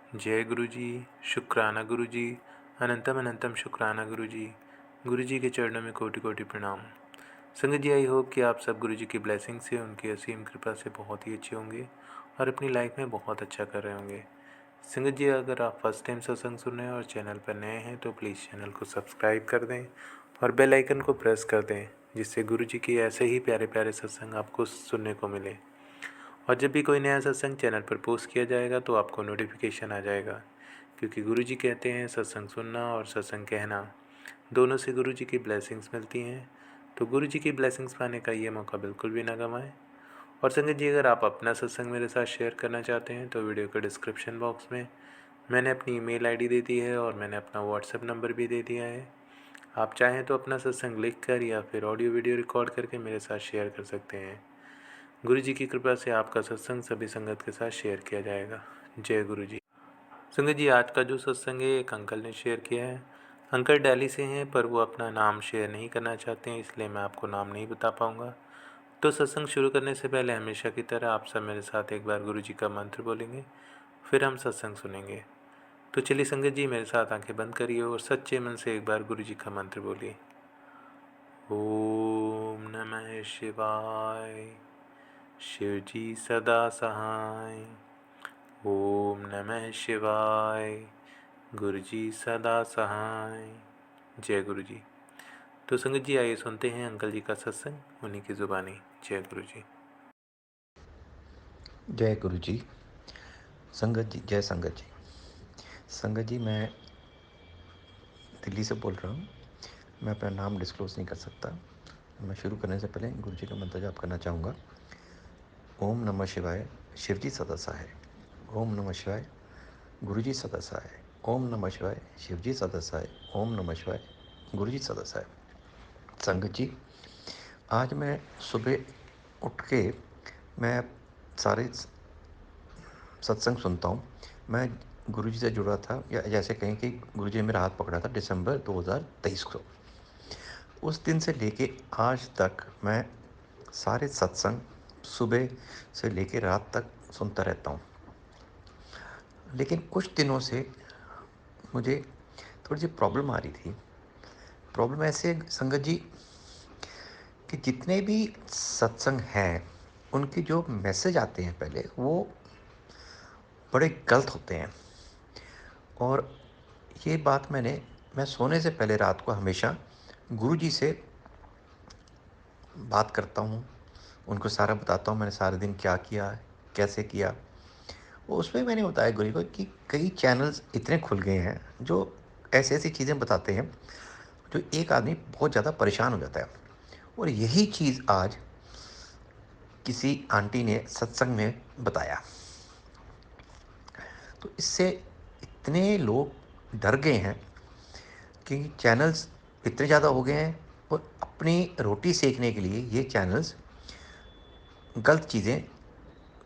जय गुरु जी, शुक्राना गुरु जी, अनंतम अनंतम शुक्राना गुरु जी। गुरु जी के चरणों में कोटि कोटि प्रणाम। संगत जी, आई होप कि आप सब गुरु जी की ब्लेसिंग से, उनकी असीम कृपा से बहुत ही अच्छे होंगे और अपनी लाइफ में बहुत अच्छा कर रहे होंगे। संगत जी, अगर आप फर्स्ट टाइम सत्संग सुन रहे हैं और चैनल पर नए हैं तो प्लीज़ चैनल को सब्सक्राइब कर दें और बेल आइकन को प्रेस कर दें, जिससे गुरु जी की ऐसे ही प्यारे प्यारे सत्संग आपको सुनने को मिले। और जब भी कोई नया सत्संग चैनल पर पोस्ट किया जाएगा तो आपको नोटिफिकेशन आ जाएगा, क्योंकि गुरु जी कहते हैं सत्संग सुनना और सत्संग कहना दोनों से गुरु जी की ब्लेसिंग्स मिलती हैं। तो गुरु जी की ब्लेसिंग्स पाने का ये मौका बिल्कुल भी ना गंवाएं। और संगत जी, अगर आप अपना सत्संग मेरे साथ शेयर करना चाहते हैं तो वीडियो के डिस्क्रिप्शन बॉक्स में मैंने अपनी ईमेल आईडी दे दी है और मैंने अपना व्हाट्सएप नंबर भी दे दिया है। आप चाहें तो अपना सत्संग लिख कर या फिर ऑडियो वीडियो रिकॉर्ड करके मेरे साथ शेयर कर सकते हैं। गुरु जी की कृपा से आपका सत्संग सभी संगत के साथ शेयर किया जाएगा। जय गुरु जी। संगत जी, आज का जो सत्संग है एक अंकल ने शेयर किया है। अंकल दिल्ली से हैं पर वो अपना नाम शेयर नहीं करना चाहते हैं, इसलिए मैं आपको नाम नहीं बता पाऊँगा। तो सत्संग शुरू करने से पहले हमेशा की तरह आप सब मेरे साथ एक बार गुरु जी का मंत्र बोलेंगे, फिर हम सत्संग सुनेंगे। तो चलिए संगत जी, मेरे साथ आंखें बंद करिए और सच्चे मन से एक बार गुरु जी का मंत्र बोलिए। ओम नमः शिवाय। शिव जी सदा सहाय। ओम नमः शिवाय। गुरु जी सदा सहाय। जय गुरु जी। तो संगत जी, आइए सुनते हैं अंकल जी का सत्संग उन्हीं की ज़ुबानी। जय गुरु जी। जय गुरु जी। संगत जी, जय संगत जी। संगत जी, मैं दिल्ली से बोल रहा हूँ। मैं अपना नाम डिस्क्लोज़ नहीं कर सकता। मैं शुरू करने से पहले गुरु जी का मंत्र जाप करना चाहूँगा। ओम नमः शिवाय, शिव जी सदा सहाय। ओम नमः शिवाय, गुरु जी सदा सहाय। ओम नमः शिवाय, शिव जी सदा सहाय। ओम नमः शिवाय, गुरु जी सदा सहाय। संगत जी, आज मैं सुबह उठ के मैं सारे सत्संग सुनता हूँ। मैं गुरु जी से जुड़ा था, या जैसे कहें कि गुरु जी ने मेरा हाथ पकड़ा था दिसंबर 2023 को। उस दिन से लेके आज तक मैं सारे सत्संग सुबह से लेके रात तक सुनता रहता हूँ। लेकिन कुछ दिनों से मुझे थोड़ी सी प्रॉब्लम आ रही थी। प्रॉब्लम ऐसे संगत जी कि जितने भी सत्संग हैं उनके जो मैसेज आते हैं पहले वो बड़े गलत होते हैं। और ये बात मैं सोने से पहले रात को हमेशा गुरु जी से बात करता हूँ, उनको सारा बताता हूँ मैंने सारे दिन क्या किया, कैसे किया। वो उसमें मैंने बताया गुरु को कि कई चैनल्स इतने खुल गए हैं जो ऐसी ऐसी चीज़ें बताते हैं जो एक आदमी बहुत ज़्यादा परेशान हो जाता है। और यही चीज़ आज किसी आंटी ने सत्संग में बताया, तो इससे इतने लोग डर गए हैं कि चैनल्स इतने ज़्यादा हो गए हैं और अपनी रोटी सेकने के लिए ये चैनल्स गलत चीज़ें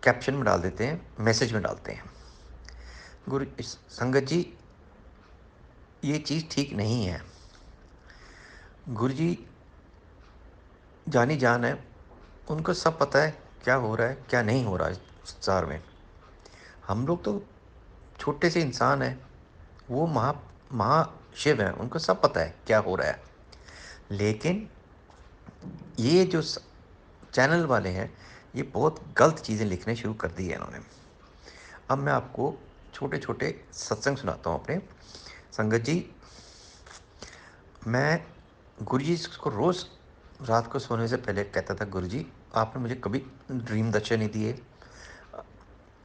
कैप्शन में डाल देते हैं, मैसेज में डालते हैं। संगत जी, ये चीज़ ठीक नहीं है। गुरु जी जानी जान है, उनको सब पता है क्या हो रहा है क्या नहीं हो रहा है संसार में। हम लोग तो छोटे से इंसान हैं, वो महाशिव हैं, उनको सब पता है क्या हो रहा है। लेकिन ये जो चैनल वाले हैं ये बहुत गलत चीज़ें लिखने शुरू कर दी है इन्होंने। अब मैं आपको छोटे छोटे सत्संग सुनाता हूँ अपने। संगत जी, मैं गुरु जी को रोज़ रात को सोने से पहले कहता था, गुरु जी आपने मुझे कभी ड्रीम दर्शन नहीं दिए,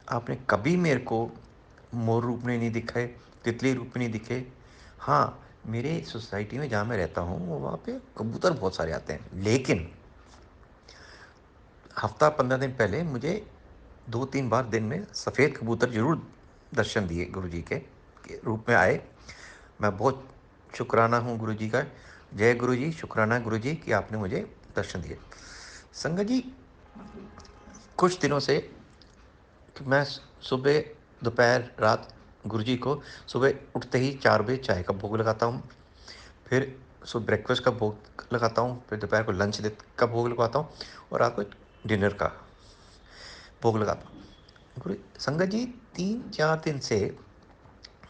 आपने कभी मेरे को मोर रूप में नहीं दिखाए, तितली रूप में नहीं दिखे। हाँ, मेरे सोसाइटी में जहाँ मैं रहता हूँ वहाँ पे कबूतर बहुत सारे आते हैं, लेकिन हफ्ता 15 दिन पहले मुझे 2-3 बार दिन में सफ़ेद कबूतर ज़रूर दर्शन दिए, गुरु जी के रूप में आए। मैं बहुत शुक्राना हूँ गुरु जी का। जय गुरु जी, शुक्राना गुरु जी कि आपने मुझे दर्शन दिए। संगत जी, कुछ दिनों से कि मैं सुबह दोपहर रात गुरु जी को सुबह उठते ही 4 बजे चाय का भोग लगाता हूँ, फिर सुबह ब्रेकफास्ट का भोग लगाता हूँ, फिर दोपहर को लंच का भोग लगाता हूँ और रात को डिनर का भोग लगाता हूँ। गुरु संगत जी, 3-4 दिन से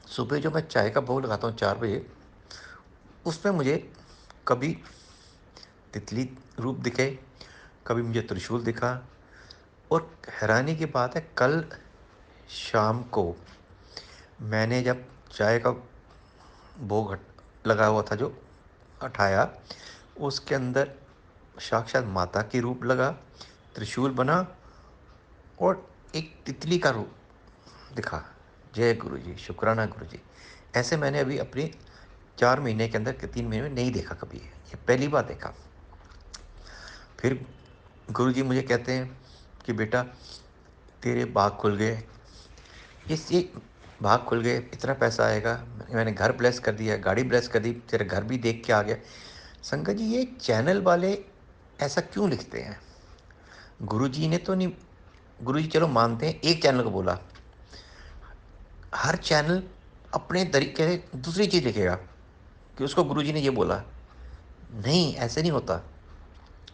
सुबह जो मैं चाय का भोग लगाता हूँ 4 बजे, उसमें मुझे कभी तितली रूप दिखे, कभी मुझे त्रिशूल दिखा। और हैरानी की बात है, कल शाम को मैंने जब चाय का भोग लगा हुआ था जो हटाया, उसके अंदर साक्षात माता की रूप लगा, त्रिशूल बना और एक तितली का रूप दिखा। जय गुरु जी, शुक्राना गुरु जी। ऐसे मैंने अभी अपने 4 महीने के अंदर, 3 महीने में नहीं देखा कभी, ये पहली बार देखा। फिर गुरु जी मुझे कहते हैं कि बेटा तेरे भाग खुल गए, ये भाग खुल गए, इतना पैसा आएगा, मैंने घर ब्लेस कर दिया, गाड़ी ब्लेस कर दी, तेरा घर भी देख के आ गया। संगत जी, ये चैनल वाले ऐसा क्यों लिखते हैं? गुरु जी ने तो नहीं, गुरु जी चलो मानते हैं एक चैनल को बोला, हर चैनल अपने तरीके से दूसरी चीज़ लिखेगा कि उसको गुरु जी ने ये बोला। नहीं, ऐसे नहीं होता।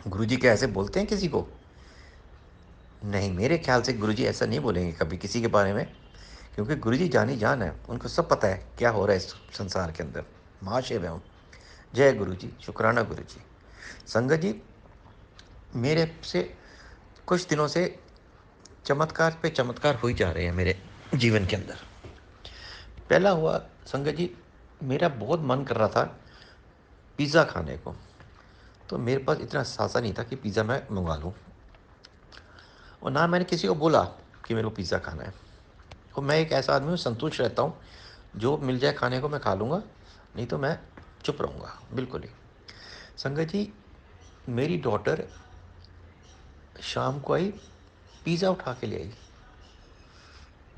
गुरु जी क्या ऐसे बोलते हैं किसी को? नहीं, मेरे ख्याल से गुरु जी ऐसा नहीं बोलेंगे कभी किसी के बारे में, क्योंकि गुरु जी जानी जान है, उनको सब पता है क्या हो रहा है इस संसार के अंदर। महाशय हूँ। जय गुरु जी, शुक्राना गुरु जी। संगत जी, मेरे से कुछ दिनों से चमत्कार पे चमत्कार हो ही जा रहे हैं मेरे जीवन के अंदर। पहला हुआ संगत जी, मेरा बहुत मन कर रहा था पिज़्ज़ा खाने को, तो मेरे पास इतना सासा नहीं था कि पिज़्ज़ा मैं मंगवा लूँ, और ना मैंने किसी को बोला कि मेरे को पिज़्ज़ा खाना है। और मैं एक ऐसा आदमी हूँ, संतुष्ट रहता हूँ, जो मिल जाए खाने को मैं खा लूँगा, नहीं तो मैं चुप रहूँगा बिल्कुल ही। संगत जी, मेरी डॉटर शाम को आई, पिज़्ज़ा उठा के ले आई।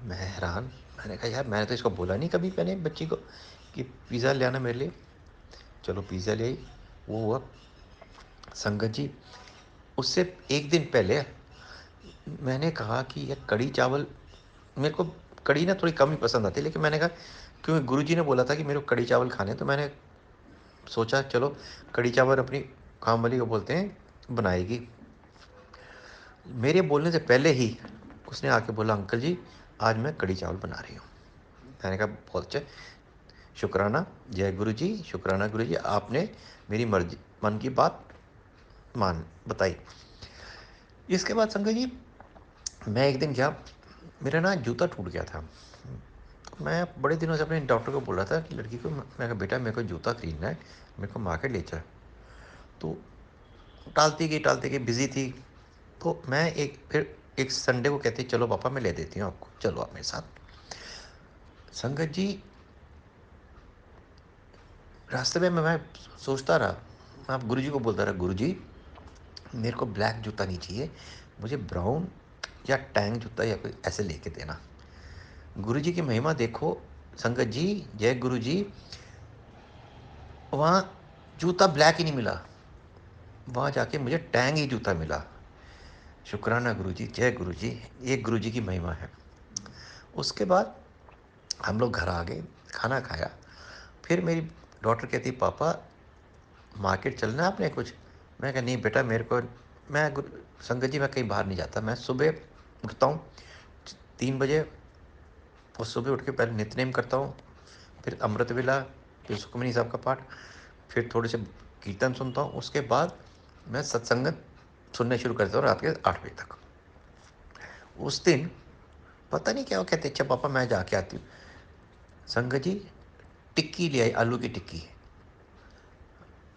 मैं हैरान, मैंने कहा यार मैंने तो इसको बोला नहीं कभी मैंने बच्ची को कि पिज़्ज़ा ले आना मेरे लिए। चलो पिज़्ज़ा ले आई। वो हुआ संगत जी, उससे एक दिन पहले मैंने कहा कि यार कढ़ी चावल, मेरे को कढ़ी ना थोड़ी कम ही पसंद आती है, लेकिन मैंने कहा क्योंकि गुरुजी ने बोला था कि मेरे को कढ़ी चावल खाने, तो मैंने सोचा चलो कढ़ी चावल अपनी काम वाली को बोलते हैं बनाएगी। मेरे बोलने से पहले ही उसने आके बोला अंकल जी आज मैं कढ़ी चावल बना रही हूँ। मैंने कहा बहुत अच्छा, शुक्राना, जय गुरु जी, शुक्राना गुरु जी, आपने मेरी मर्जी मन की बात मान बताई। इसके बाद संगत जी, मैं एक दिन गया, मेरा ना जूता टूट गया था। मैं बड़े दिनों से अपने डॉक्टर को बोल रहा था कि लड़की को, मैं कहा बेटा मेरे को जूता खरीदना है, मेरे को मार्केट ले चल। तो टालती गई, बिजी थी। तो मैं फिर एक संडे को कहती चलो पापा मैं ले देती हूँ आपको, चलो आप मेरे साथ। संगत जी, रास्ते में मैं सोचता रहा, मैं आप गुरु जी को बोलता रहा, गुरु जी मेरे को ब्लैक जूता नहीं चाहिए, मुझे ब्राउन या टैंग जूता या कोई ऐसे लेके देना। गुरु जी की महिमा देखो संगत जी, जय गुरु जी, वहाँ जूता ब्लैक ही नहीं मिला, वहाँ जाके मुझे टैंग ही जूता मिला। शुक्राना गुरु जी, जय गुरु जी, ये गुरु जी की महिमा है। उसके बाद हम लोग घर आ गए, खाना खाया। फिर मेरी डॉटर कहती पापा मार्केट चलना है आपने कुछ। मैं कहा नहीं बेटा मेरे को, संगत जी मैं कहीं बाहर नहीं जाता, मैं सुबह उठता हूँ 3 बजे, और सुबह उठ के पहले नित्यनेम करता हूँ, फिर अमृत वेला, फिर सुखमनी साहब का पाठ, फिर थोड़े से कीर्तन सुनता हूँ, उसके बाद मैं सत्संगत सुनने शुरू करता हूँ रात के 8 बजे तक। उस दिन पता नहीं क्या, वो कहते अच्छा पापा मैं जाके आती हूँ। संगत जी टिक्की ले आई, आलू की टिक्की।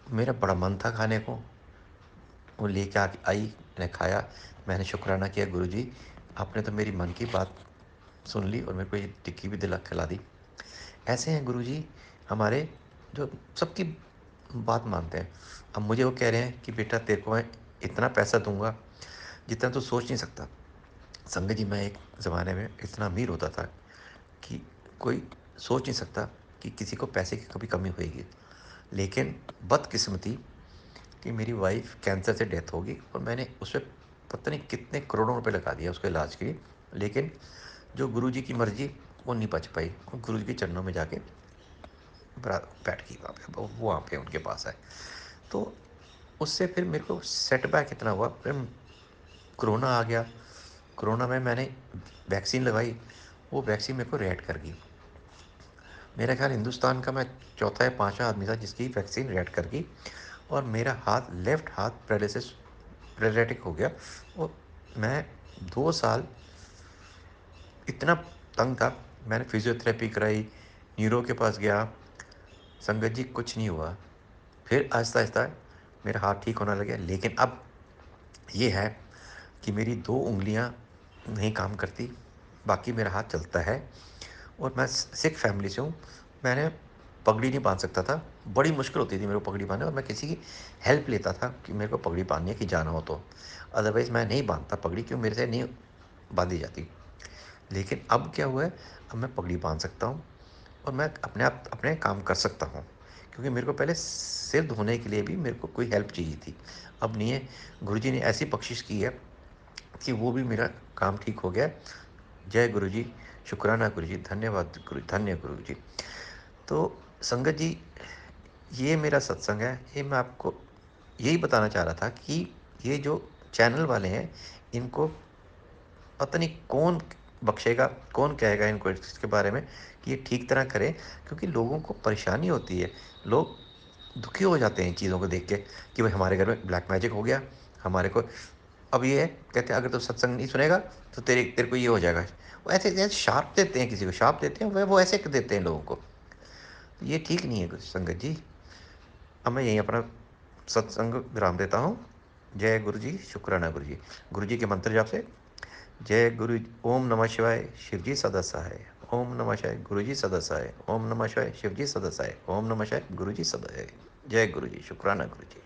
मेरा बड़ा मन था खाने को, वो लेके आके आई, मैंने खाया। मैंने शुक्राना किया गुरु जी, आपने तो मेरी मन की बात सुन ली और मेरे को ये टिक्की भी दिला खिला दी। ऐसे हैं गुरु जी हमारे, जो सबकी बात मानते हैं। अब मुझे वो कह रहे हैं कि बेटा तेरे को मैं इतना पैसा दूंगा जितना तू सोच नहीं सकता। संगत जी, मैं एक ज़माने में इतना अमीर होता था कि कोई सोच नहीं सकता कि किसी को पैसे की कभी कमी होएगी। लेकिन बदकिस्मती कि मेरी वाइफ कैंसर से डेथ होगी, और मैंने उस पर पता नहीं कितने करोड़ों रुपए लगा दिया उसके इलाज के लिए, लेकिन जो गुरुजी की मर्जी वो नहीं बच पाई, और गुरुजी के चरणों में जाके बैठ गई वहाँ पे, वो वहाँ पे उनके पास है। तो उससे फिर मेरे को सेटबैक इतना हुआ, फिर कोरोना आ गया। कोरोना में मैंने वैक्सीन लगवाई, वो वैक्सीन मेरे को रेड कर गई। मेरा ख्याल हिंदुस्तान का मैं चौथा या पाँचवाँ आदमी था जिसकी वैक्सीन रेड कर गई और मेरा हाथ, लेफ्ट हाथ पैरालिटिक हो गया और मैं 2 साल इतना तंग था। मैंने फिजियोथेरेपी कराई, न्यूरो के पास गया, संगत जी कुछ नहीं हुआ। फिर आहिस्ता-आहिस्ता मेरा हाथ ठीक होने लगा, लेकिन अब ये है कि मेरी 2 उँगलियाँ नहीं काम करती, बाकी मेरा हाथ चलता है और मैं सिख फैमिली से हूँ। मैंने पगड़ी नहीं बाँध सकता था, बड़ी मुश्किल होती थी मेरे को पगड़ी बाँधना और मैं किसी की हेल्प लेता था कि मेरे को पगड़ी बाँधनी है कि जाना हो तो। अदरवाइज़ मैं नहीं बाँधता पगड़ी, क्यों, मेरे से नहीं बाँधी जाती। लेकिन अब क्या हुआ है, अब मैं पगड़ी बाँध सकता हूँ और मैं अपने आप अपने काम कर सकता हूँ। क्योंकि मेरे को पहले सिर धोने के लिए भी मेरे को कोई हेल्प चाहिए थी, अब नहीं है। गुरुजी ने ऐसी बख्शिश की है कि वो भी मेरा काम ठीक हो गया है। जय गुरुजी, शुक्राना गुरुजी, धन्यवाद गुरु, धन्य गुरुजी। तो संगत जी, ये मेरा सत्संग है, ये मैं आपको यही बताना चाह रहा था कि ये जो चैनल वाले हैं, इनको पता नहीं कौन बख्शेगा, कौन कहेगा इनको इसके बारे में कि ये ठीक तरह करें, क्योंकि लोगों को परेशानी होती है। लोग दुखी हो जाते हैं इन चीज़ों को देख के कि भाई हमारे घर में ब्लैक मैजिक हो गया, हमारे को अब ये है, कहते हैं अगर तू सत्संग नहीं सुनेगा तो तेरे तेरे को ये हो जाएगा। वो ऐसे ऐसे शाप देते हैं, किसी को शाप देते हैं, वो ऐसे देते हैं लोगों को। तो ये ठीक नहीं है संगत जी। अब मैं यहीं अपना सत्संग विराम देता हूँ। जय गुरु जी, शुक्राना गुरु जी। गुरु जी के मंत्र जाप से, जय गुरु, ओम नमः शिवाय, शिव जी सदा सहाय। ओम नमः शिवाय, गुरु जी सदा सहाय। ओम नमः शिवाय, शिव जी सदा सहाय। ओम नमः शिवाय, गुरु जी सदा सहाय। जय गुरु जी, शुक्राना गुरु जी।